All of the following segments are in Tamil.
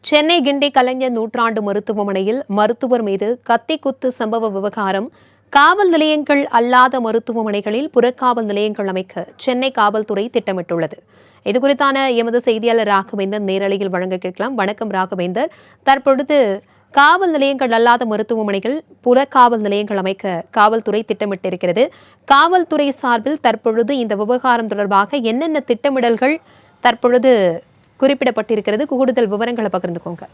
சென்னை கிண்டி கலைஞர் நூற்றாண்டு மருத்துவமனையில் மருத்துவர் மீது கத்தி குத்து சம்பவ விவகாரம். காவல் நிலையங்கள் அல்லாத மருத்துவமனைகளில் புறக்காவல் நிலையங்கள் அமைக்க சென்னை காவல்துறை திட்டமிட்டுள்ளது. இதுகுறித்தான எமது செய்தியாளர் ராகவேந்தர் நேரலையில் வழங்க கேட்கலாம். வணக்கம் ராகவேந்தர். தற்பொழுது காவல் நிலையங்கள் அல்லாத மருத்துவமனைகள் புறக்காவல் நிலையங்கள் அமைக்க காவல்துறை திட்டமிட்டிருக்கிறது. காவல்துறை சார்பில் தற்பொழுது இந்த விவகாரம் தொடர்பாக என்னென்ன திட்டமிடல்கள் தற்பொழுது குறிப்பிடப்பட்டிருக்கிறது? கூடுதல் விவரங்களை பகிர்ந்துக்கோங்க.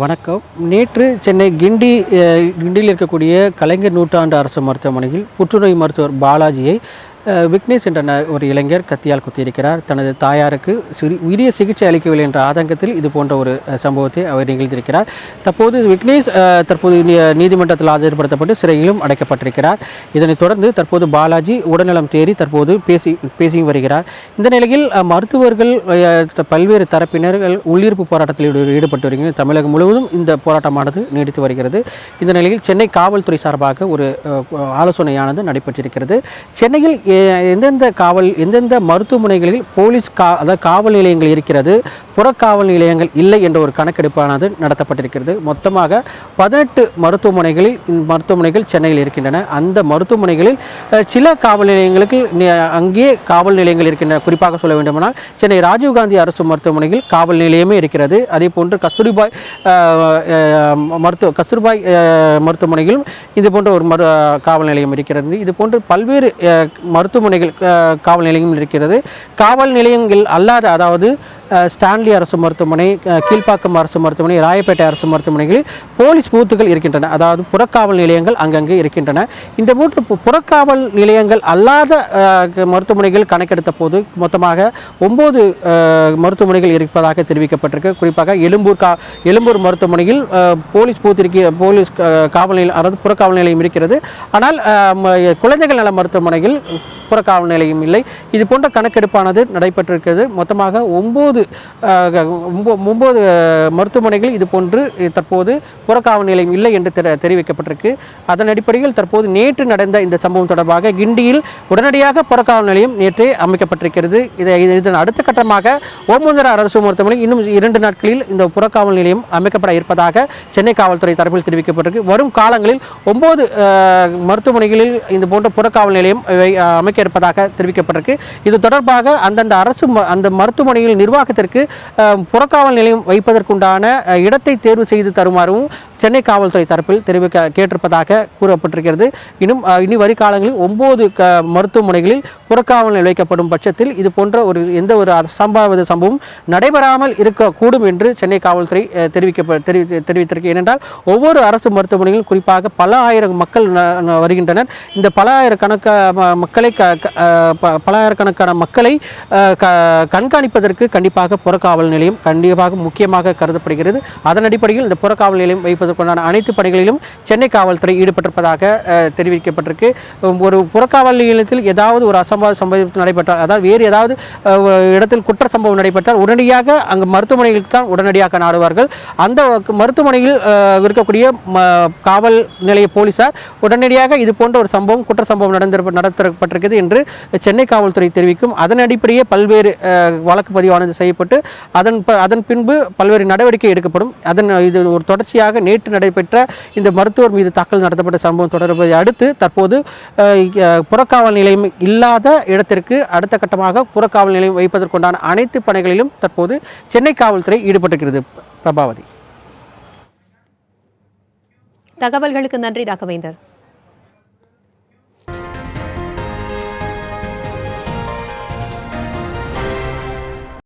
வணக்கம். நேற்று சென்னை கிண்டியில் இருக்கக்கூடிய கலைஞர் நூற்றாண்டு அரசு மருத்துவமனையில் புற்றுநோய் மருத்துவர் பாலாஜியை விக்னேஷ் என்ற ஒரு இளைஞர் கத்தியால் குத்தியிருக்கிறார். தனது தாயாருக்கு உரிய சிகிச்சை அளிக்கவில்லை என்ற ஆதங்கத்தில் இது போன்ற ஒரு சம்பவத்தை அவர் நிகழ்த்தியிருக்கிறார். தற்போது விக்னேஷ் நீதிமன்றத்தில் ஆஜர்படுத்தப்பட்டு சிறையிலும் அடைக்கப்பட்டிருக்கிறார். இதனைத் தொடர்ந்து தற்போது பாலாஜி உடல்நலம் தேறி தற்போது பேசி வருகிறார். இந்த நிலையில் மருத்துவர்கள் பல்வேறு தரப்பினர்கள் உள்ளிருப்பு போராட்டத்தில் ஈடுபட்டு வருகிறது. தமிழகம் முழுவதும் இந்த போராட்டமானது நீடித்து வருகிறது. இந்த நிலையில் சென்னை காவல்துறை சார்பாக ஒரு ஆலோசனையானது நடைபெற்றிருக்கிறது. சென்னையில் எந்தெந்த மருத்துவமனைகளில் போலீஸ் அதாவது காவல் நிலையங்கள் இருக்கிறது, புறக்காவல் நிலையங்கள் இல்லை என்ற ஒரு கணக்கெடுப்பானது நடத்தப்பட்டிருக்கிறது. மொத்தமாக 18 மருத்துவமனைகள் சென்னையில் இருக்கின்றன. அந்த மருத்துவமனைகளில் சில காவல் நிலையங்களுக்கு அங்கே காவல் நிலையங்கள் இருக்கின்றன. குறிப்பாக சொல்ல வேண்டுமானால் சென்னை ராஜீவ்காந்தி அரசு மருத்துவமனையில் காவல் நிலையமே இருக்கிறது. அதே போன்று கஸ்தூரிபாய் மருத்துவமனையிலும் இது போன்ற ஒரு காவல் நிலையம் இருக்கிறது. இது போன்று பல்வேறு மருத்துவமனைகள் காவல் நிலையம் இருக்கிறது. காவல் நிலையங்கள் அல்லாத, அதாவது ஸ்டான்லி அரசு மருத்துவமனை, கீழ்ப்பாக்கம் அரசு மருத்துவமனை, ராயப்பேட்டை அரசு மருத்துவமனைகளில் போலீஸ் பூத்துகள் இருக்கின்றன. அதாவது புறக்காவல் நிலையங்கள் அங்கங்கே இருக்கின்றன. இந்த மூன்று புறக்காவல் நிலையங்கள் அல்லாத மருத்துவமனைகள் கணக்கெடுத்த போது மொத்தமாக 9 மருத்துவமனைகள் இருப்பதாக தெரிவிக்கப்பட்டிருக்கு. குறிப்பாக எழும்பூர் மருத்துவமனையில் போலீஸ் போலீஸ் காவல் நிலையம், அதாவது புறக்காவல் நிலையம் இருக்கிறது. ஆனால் குழந்தைகள் நல மருத்துவமனையில் புறக்காவல் நிலையம் இல்லை. இது போன்ற கணக்கெடுப்பானது நடைபெற்றிருக்கிறது. மொத்தமாக 9 மருத்துவமனைகள் இது போன்று தற்போது புறக்காவல் நிலையம் இல்லை என்று தெரிவிக்கப்பட்டிருக்கு. அதன் அடிப்படையில் தற்போது நேற்று நடந்த இந்த சம்பவம் தொடர்பாக கிண்டியில் உடனடியாக புறக்காவல் நிலையம் நேற்றே அமைக்கப்பட்டிருக்கிறது. இதன் அடுத்த கட்டமாக ஓமந்தூர் அரசு மருத்துவமனை இன்னும் 2 நாட்களில் இந்த புறக்காவல் நிலையம் அமைக்கப்பட இருப்பதாக சென்னை காவல்துறை தரப்பில் தெரிவிக்கப்பட்டிருக்கு. வரும் காலங்களில் 9 மருத்துவமனைகளில் இந்த போன்ற புறக்காவல் நிலையம் அமைக்க இருப்பதாக தெரிவிக்கப்பட்டிருக்கு. இது தொடர்பாக அந்த மருத்துவமனையில் நிர்வாகத்திற்கு புறக்காவல் நிலையம் வைப்பதற்குண்டான இடத்தை தேர்வு செய்து தருமாறும் சென்னை காவல்துறை தரப்பில் கேட்டிருப்பதாக கூறப்பட்டிருக்கிறது. இனி வருகாலங்களில் 9 மருத்துவமனைகளில் புறக்காவல் நிலையம் வைக்கப்படும் பட்சத்தில் இது போன்ற எந்த ஒரு அசம்பாவித சம்பவம் நடைபெறாமல் இருக்கக்கூடும் என்று சென்னை காவல்துறை தெரிவித்திருக்கு. ஏனென்றால் ஒவ்வொரு அரசு மருத்துவமனைகளில் குறிப்பாக பல ஆயிரம் மக்கள் வருகின்றனர். இந்த பல ஆயிரக்கணக்கான மக்களை கண்காணிப்பதற்கு கண்டிப்பாக புறக்காவல் நிலையம் கண்டிப்பாக முக்கியமாக கருதப்படுகிறது. அதன் அடிப்படையில் இந்த புறக்காவல் நிலையம் வைப்பதற்கான அனைத்து பணிகளிலும் சென்னை காவல்துறை ஈடுபட்டிருப்பதாக தெரிவிக்கப்பட்டிருக்கு. ஒரு புறக்காவல் நிலையத்தில் ஏதாவது ஒரு சம்பவம் நடைபெற்றால், அதாவது வேறு ஏதாவது இடத்தில் குற்ற சம்பவம் நடைபெற்றால் உடனடியாக அங்கு மருத்துவமனைகளுக்கு தான் உடனடியாக நாடுவார்கள். அந்த மருத்துவமனையில் இருக்கக்கூடிய காவல் நிலைய போலீசார் உடனடியாக இது போன்ற ஒரு குற்ற சம்பவம் நடத்தப்பட்டிருக்கிறது என்று சென்னை காவல்துறை தெரிவிக்கும். அதன் அடிப்படையே பல்வேறு வழக்கு பதிவானது செய்யப்பட்டு அதன் பின்பு பல்வேறு நடவடிக்கை எடுக்கப்படும். இது ஒரு தொடர்ச்சியாக நேற்று நடைபெற்ற இந்த மருத்துவர் மீது தாக்கல் நடத்தப்பட்ட சம்பவம் தொடர்பை அடுத்து தற்போது புறக்காவல் நிலையம் இல்லாத இடத்திற்கு அடுத்த கட்டமாக புறக்காவல் நிலையம் வைப்பதற்குண்டான அனைத்து பணிகளிலும் தற்போது சென்னை காவல்துறை ஈடுபட்டிருக்கிறது. பிரபாவதி. தகவல்களுக்கு நன்றி ராகவேந்தர்.